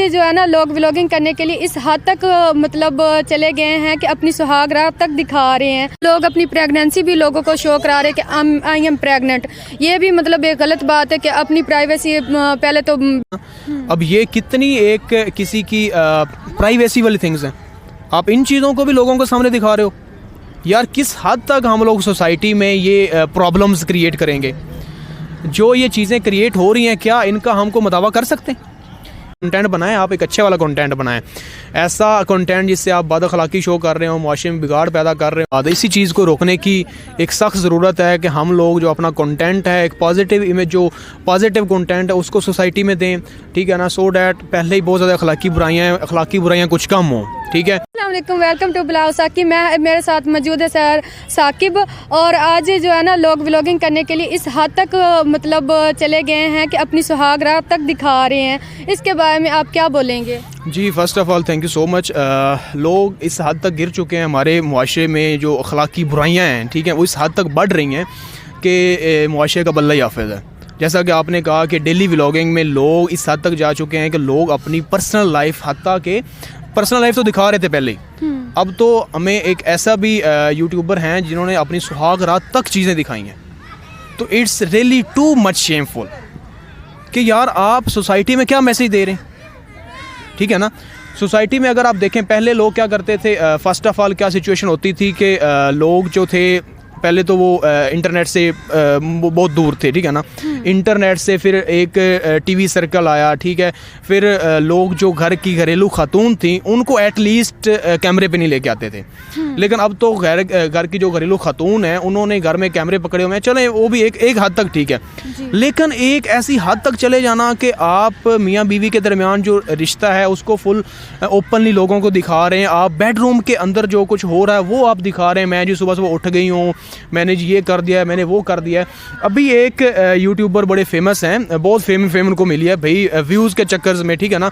जो है ना लोग व्लॉगिंग करने के लिए इस हद तक मतलब चले गए हैं कि अपनी सुहागरात तक दिखा रहे हैं। लोग अपनी प्रेगनेंसी भी लोगों को शो करा रहे हैं कि आई एम प्रेग्नेंट। ये भी मतलब एक गलत बात है कि अपनी प्राइवेसी पहले तो अब ये कितनी एक किसी की प्राइवेसी वाली थिंग्स हैं, आप इन चीज़ों को भी लोगों के सामने दिखा रहे हो। यार किस हद तक हम लोग सोसाइटी में ये प्रॉब्लम्स क्रिएट करेंगे? जो ये चीज़ें क्रिएट हो रही हैं क्या इनका हमको मुतावा कर सकते हैं? कंटेंट बनाएं, आप एक अच्छे वाला कंटेंट बनाएं, ऐसा कंटेंट जिससे आप बदअखलाकी शो कर रहे हो, मुआशरे में बिगाड़ पैदा कर रहे हो। इसी चीज़ को रोकने की एक सख्त ज़रूरत है कि हम लोग जो अपना कंटेंट है, एक पॉजिटिव इमेज, जो पॉजिटिव कंटेंट है उसको सोसाइटी में दें, ठीक है ना, सो डैट पहले ही बहुत ज़्यादा अखलाकी बुराइयाँ कुछ कम हों, ठीक है। Welcome to blog Saqib. मेरे साथ मौजूद है सर साकिब, और आज जो है ना लोग व्लॉगिंग करने के लिए इस हद तक मतलब चले गए हैं कि अपनी सुहागरात तक दिखा रहे हैं। इसके बारे में आप क्या बोलेंगे? जी, first of all thank you so much. लोग इस हद तक गिर चुके हैं, हमारे मुआशरे में जो अखलाकी बुराइयाँ हैं, ठीक है, वो इस हद तक बढ़ रही हैं कि मुआशरे का बल्ला ही हाफ़िज़ है। जैसा कि आपने कहा कि डेली व्लॉगिंग में लोग इस हद तक जा चुके हैं कि लोग अपनी पर्सनल लाइफ, हत्ता के पर्सनल लाइफ तो दिखा रहे थे पहले ही, अब तो हमें एक ऐसा भी यूट्यूबर हैं जिन्होंने अपनी सुहागरात तक चीज़ें दिखाई हैं। तो it's really too much shameful कि यार आप सोसाइटी में क्या मैसेज दे रहे हैं, ठीक है ना। सोसाइटी में अगर आप देखें, पहले लोग क्या करते थे, फ़र्स्ट ऑफ़ ऑल क्या सिचुएशन होती थी कि लोग जो थे पहले तो वो इंटरनेट से बहुत दूर थे, ठीक है ना। इंटरनेट से फिर एक टीवी सर्कल आया, ठीक है। फिर लोग जो घर की घरेलू खातून थी उनको एटलीस्ट कैमरे पे नहीं लेके आते थे, लेकिन अब तो घर की जो घरेलू खातून है उन्होंने घर में कैमरे पकड़े हुए हैं। चले वो भी एक हद तक ठीक है, लेकिन एक ऐसी हद तक चले जाना कि आप मियाँ बीवी के दरमियान जो रिश्ता है उसको फुल ओपनली लोगों को दिखा रहे हैं। आप बेडरूम के अंदर जो कुछ हो रहा है वो आप दिखा रहे हैं। मैं जी सुबह उठ गई हूँ, मैंने जी ये कर दिया है, मैंने वो कर दिया है। अभी एक यूट्यूबर बड़े फेमस हैं, बहुत फेम उनको मिली है भाई व्यूज़ के चक्कर में, ठीक है ना।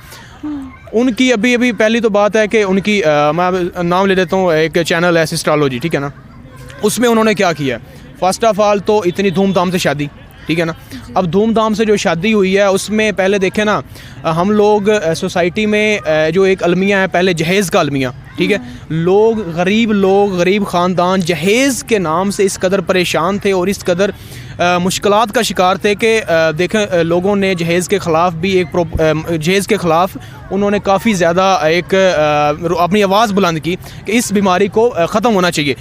उनकी अभी पहली तो बात है कि उनकी मैं नाम ले देता हूँ, एक चैनल है एस्ट्रोलॉजी, ठीक है ना। उसमें उन्होंने क्या किया, फ़र्स्ट ऑफ़ ऑल तो इतनी धूमधाम से शादी, ठीक है ना। अब धूमधाम से जो शादी हुई है उसमें पहले देखें ना, हम लोग सोसाइटी में जो एक अलमिया है, पहले जहेज़ का अलमिया, ठीक है। लोग गरीब ख़ानदान जहेज़ के नाम से इस कदर परेशान थे और इस कदर मुश्किलात का शिकार थे कि देखें लोगों ने जहेज़ के ख़िलाफ़ भी जहेज़ के ख़िलाफ़ उन्होंने काफ़ी ज़्यादा एक अपनी आवाज़ बुलंद की कि इस बीमारी को ख़त्म होना चाहिए।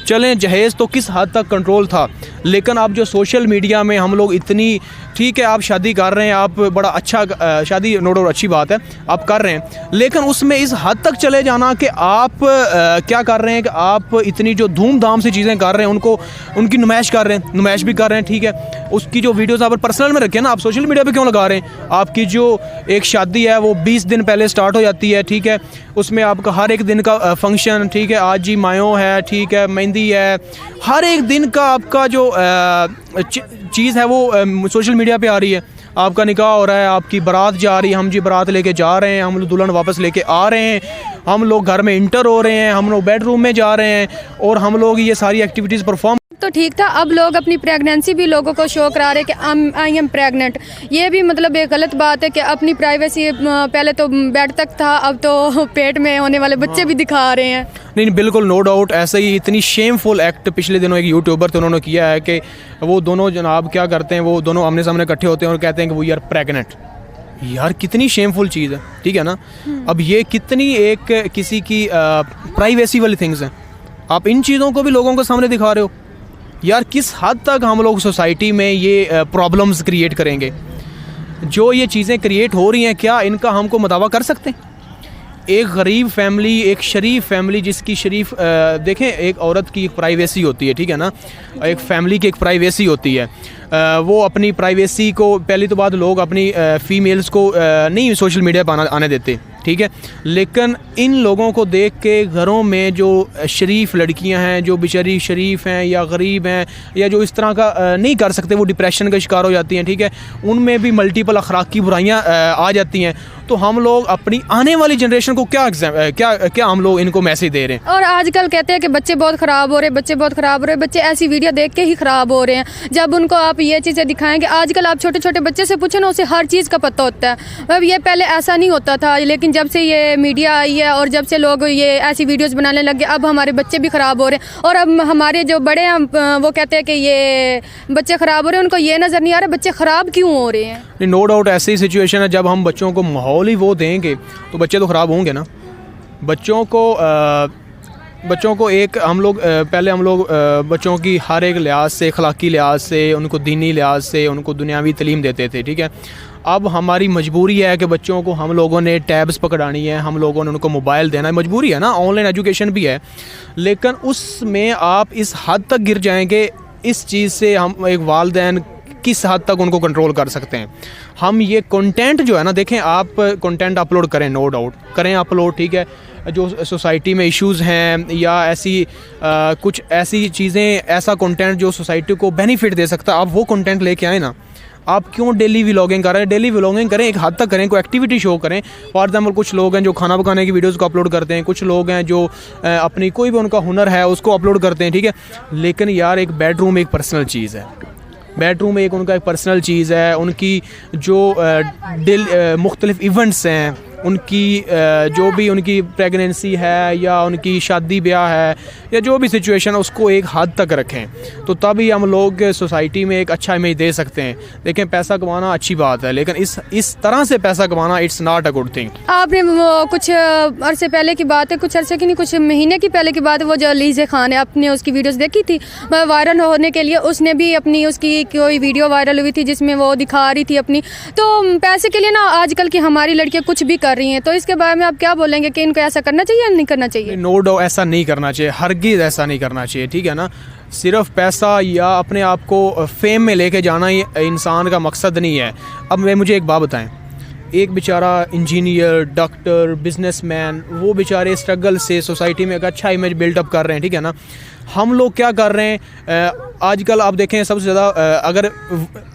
चलें, जहेज़ तो किस हद तक कंट्रोल था, लेकिन अब जो सोशल मीडिया में हम लोग इतनी, ठीक है आप शादी कर रहे हैं, आप बड़ा अच्छा शादी नो डाउट अच्छी बात है आप कर रहे हैं, लेकिन उसमें इस हद तक चले जाना कि आप क्या कर रहे हैं कि आप इतनी जो धूमधाम से चीज़ें कर रहे हैं उनकी नुमाइश कर रहे हैं, नुमाइश भी कर रहे हैं, ठीक है। उसकी जो वीडियोज़ आप पर्सनल में रखें ना, आप सोशल मीडिया पर क्यों लगा रहे हैं? आपकी जो एक शादी है वो 20 दिन पहले स्टार्ट हो जाती है, ठीक है। उसमें आपका हर एक दिन का फंक्शन, ठीक है, आज जी मायो है, ठीक है, मेहंदी है, हर एक दिन का आपका जो चीज़ है वो सोशल मीडिया पे आ रही है। आपका निकाह हो रहा है, आपकी बारात जा रही है, हम जी बारात लेके जा रहे हैं, हम लोग दुल्हन वापस लेके आ रहे हैं, हम लोग घर में इंटर हो रहे हैं, हम लोग बेडरूम में जा रहे हैं और हम लोग ये सारी एक्टिविटीज़ परफॉर्म तो ठीक था। अब लोग अपनी प्रेगनेंसी भी लोगों को शो करा रहे कि आई एम प्रेग्नेंट। ये भी मतलब एक गलत बात है कि अपनी प्राइवेसी पहले तो बेड तक था, अब तो पेट में होने वाले बच्चे भी दिखा रहे हैं। नहीं, बिल्कुल नो डाउट। ऐसा ही इतनी शेमफुल एक्ट पिछले दिनों एक यूट्यूबर थे उन्होंने किया है कि वो दोनों जनाब क्या करते हैं, वो दोनों आमने सामने इकट्ठे होते हैं और कहते हैं कि वो यार प्रेग्नेंट। यार कितनी शेमफुल चीज़ है, ठीक है ना। अब ये कितनी एक किसी की प्राइवेसी वाली थिंग्स हैं, आप इन चीज़ों को भी लोगों के सामने दिखा रहे हो। यार किस हद तक हम लोग सोसाइटी में ये प्रॉब्लम्स क्रिएट करेंगे? जो ये चीज़ें क्रिएट हो रही हैं क्या इनका हमको मुतावा कर सकते हैं? एक गरीब फैमिली, एक शरीफ फैमिली जिसकी शरीफ देखें, एक औरत की एक प्राइवेसी होती है, ठीक है ना, एक फैमिली की एक प्राइवेसी होती है। वो अपनी प्राइवेसी को, पहली तो बात लोग अपनी फ़ीमेल्स को नहीं सोशल मीडिया पर आने देते, ठीक है। लेकिन इन लोगों को देख के घरों में जो शरीफ लड़कियां हैं, जो बेचारी शरीफ हैं या गरीब हैं या जो इस तरह का नहीं कर सकते, वो डिप्रेशन का शिकार हो जाती हैं, ठीक है। उनमें भी मल्टीपल अखलाकी बुराइयां आ जाती हैं। तो हम लोग अपनी आने वाली जनरेशन को क्या हम लोग इनको मैसेज दे रहे हैं। और आजकल कहते हैं कि बच्चे बहुत ख़राब हो रहे हैं, बच्चे बहुत ख़राब हो रहे हैं, बच्चे ऐसी वीडियो देख के ही ख़राब हो रहे हैं। जब उनको आप ये चीज़ें दिखाएंगे, आजकल आप छोटे छोटे बच्चे से पूछे ना, उसे हर चीज़ का पता होता है। अब ये पहले ऐसा नहीं होता था, लेकिन जब से ये मीडिया आई है और जब से लोग ये ऐसी वीडियोज़ बनाने लगे, अब हमारे बच्चे भी ख़राब हो रहे हैं। और अब हमारे जो बड़े हैं वो कहते हैं कि ये बच्चे ख़राब हो रहे हैं, उनको ये नज़र नहीं आ रहा बच्चे ख़राब क्यों हो रहे हैं। नो डाउट ऐसी सिचुएशन है, जब हम बच्चों को माहौल ही वो देंगे तो बच्चे तो ख़राब होंगे ना। बच्चों को एक हम लोग पहले हम लोग बच्चों की हर एक लिहाज से, अखलाकी लिहाज से, उनको दीनी लिहाज से, उनको दुनियावी तालीम देते थे, ठीक है। अब हमारी मजबूरी है कि बच्चों को हम लोगों ने टैब्स पकड़ानी है, हम लोगों ने उनको मोबाइल देना है, मजबूरी है ना, ऑनलाइन एजुकेशन भी है। लेकिन उसमें आप इस हद तक गिर जाएंगे, इस चीज़ से हम एक वालिदैन किस हद तक उनको कंट्रोल कर सकते हैं। हम ये कंटेंट जो है ना, देखें आप कंटेंट अपलोड करें, नो डाउट करें अपलोड, ठीक है। जो सोसाइटी में इश्यूज़ हैं या ऐसी कुछ ऐसी चीज़ें, ऐसा कंटेंट जो सोसाइटी को बेनिफिट दे सकता है, आप वो कंटेंट लेके आए ना। आप क्यों डेली व्लॉगिंग कर रहे हैं? डेली व्लॉगिंग करें, एक हद तक करें, कोई एक्टिविटी शो करें। फॉर एग्जाम्पल कुछ लोग हैं जो खाना पकाने की वीडियोस को अपलोड करते हैं, कुछ लोग हैं जो अपनी कोई भी उनका हुनर है उसको अपलोड करते हैं, ठीक है। लेकिन यार एक बेडरूम एक पर्सनल चीज़ है, बेडरूम एक उनका एक पर्सनल चीज़ है। उनकी जो मुख्तलिफ इवेंट्स हैं, उनकी जो भी उनकी प्रेगनेंसी है या उनकी शादी ब्याह है या जो भी सिचुएशन है, उसको एक हद तक रखें, तो तभी हम लोग सोसाइटी में एक अच्छा इमेज दे सकते हैं। देखें पैसा कमाना अच्छी बात है, लेकिन इस तरह से पैसा कमाना it's not a good thing. आपने वो कुछ अरसे पहले की बात है, कुछ अरसे की नहीं, कुछ महीने की पहले की बात है, वो जो अलीज़े खान है, आपने उसकी वीडियोस देखी थी वायरल होने के लिए। उसने भी अपनी उसकी कोई वीडियो वायरल हुई थी जिसमें वो दिखा रही थी अपनी, तो पैसे के लिए ना आजकल की हमारी लड़कियाँ कुछ भी कर रही हैं। तो इसके बारे में आप क्या बोलेंगे कि इनको ऐसा करना चाहिए या नहीं करना चाहिए? नो डाउट ऐसा नहीं करना चाहिए, हरगिज़ ऐसा नहीं करना चाहिए, ठीक है ना। सिर्फ पैसा या अपने आप को फेम में लेके जाना ही इंसान का मकसद नहीं है। अब मुझे एक बात बताएं, एक बेचारा इंजीनियर, डॉक्टर, बिजनेसमैन, वो बेचारे स्ट्रगल से सोसाइटी में एक अच्छा इमेज बिल्डअप कर रहे हैं, ठीक है ना। हम लोग क्या कर रहे हैं आजकल, आप देखें सबसे ज़्यादा अगर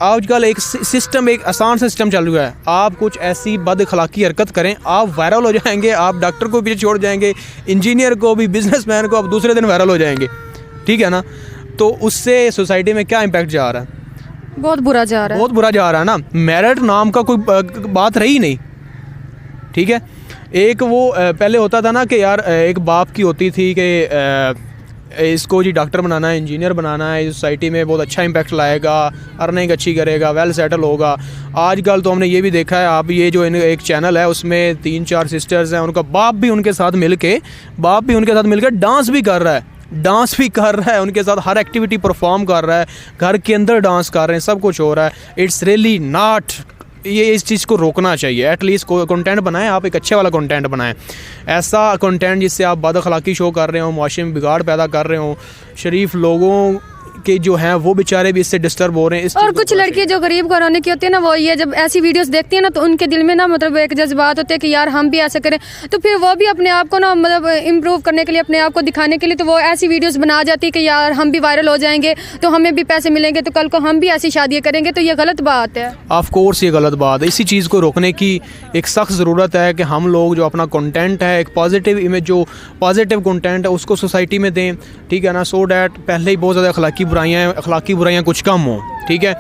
आजकल एक सिस्टम, एक आसान सिस्टम चल रहा है। आप कुछ ऐसी बदअखलाकी हरकत करें, आप वायरल हो जाएंगे, आप डॉक्टर को पीछे छोड़ जाएंगे, इंजीनियर को भी, बिजनेसमैन को आप दूसरे दिन वायरल हो जाएंगे, ठीक है ना। तो उससे सोसाइटी में क्या इम्पैक्ट जा रहा है? बहुत बुरा जा रहा है, बहुत बुरा जा रहा है ना। मेरिट नाम का कोई बात रही नहीं, ठीक है। एक वो पहले होता था ना कि यार एक बाप की होती थी कि इसको जी डॉक्टर बनाना है, इंजीनियर बनाना है, सोसाइटी में बहुत अच्छा इम्पैक्ट लाएगा, अर्निंग अच्छी करेगा, वेल सेटल होगा। आजकल तो हमने ये भी देखा है, आप ये जो एक चैनल है उसमें 3-4 सिस्टर्स हैं, उनका बाप भी उनके साथ मिलके डांस भी कर रहा है, उनके साथ हर एक्टिविटी परफॉर्म कर रहा है, घर के अंदर डांस कर रहे हैं, सब कुछ हो रहा है। इट्स रियली नॉट, ये इस चीज़ को रोकना चाहिए। एटलीस्ट कंटेंट बनाएं, आप एक अच्छे वाला कंटेंट बनाएं, ऐसा कंटेंट जिससे आप बदअखलाकी शो कर रहे हो, मुआशरे में बिगाड़ पैदा कर रहे हो, शरीफ लोगों के जो हैं वो बेचारे भी इससे डिस्टर्ब हो रहे हैं। और कुछ लड़की जो गरीब घराने की होती है ना, वो ये जब ऐसी वीडियोस देखती है ना, तो उनके दिल में ना मतलब एक जज्बात होते हैं कि यार हम भी ऐसा करें, तो फिर वो भी अपने आप को ना मतलब इम्प्रूव करने के लिए, अपने आप को दिखाने के लिए, तो वो ऐसी वीडियोस बना जाती है कि यार हम भी वायरल हो जाएंगे, तो हमें भी पैसे मिलेंगे, तो कल को हम भी ऐसी शादियाँ करेंगे। तो ये गलत बात है, ऑफ कोर्स ये गलत बात है। इसी चीज़ को रोकने की एक सख्त ज़रूरत है कि हम लोग जो अपना कंटेंट है, एक पॉजिटिव इमेज, जो पॉजिटिव कंटेंट है उसको सोसाइटी में दें, ठीक है ना। सो डैट पहले ही बहुत ज़्यादा अखलाकी बुराइयाँ कुछ कम हो, ठीक है।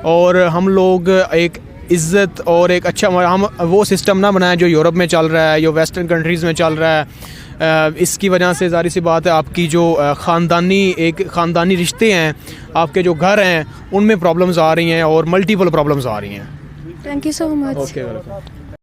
और हम लोग एक इज़्ज़त और एक अच्छा, हम वो सिस्टम ना बनाएं जो यूरोप में चल रहा है, जो वेस्टर्न कंट्रीज़ में चल रहा है। इसकी वजह से ज़ाहिर सी बात है आपकी जो ख़ानदानी रिश्ते हैं, आपके जो घर हैं, उनमें प्रॉब्लम्स आ रही हैं और मल्टीपल प्रॉब्लम्स आ रही हैं। Thank you so much. Okay welcome.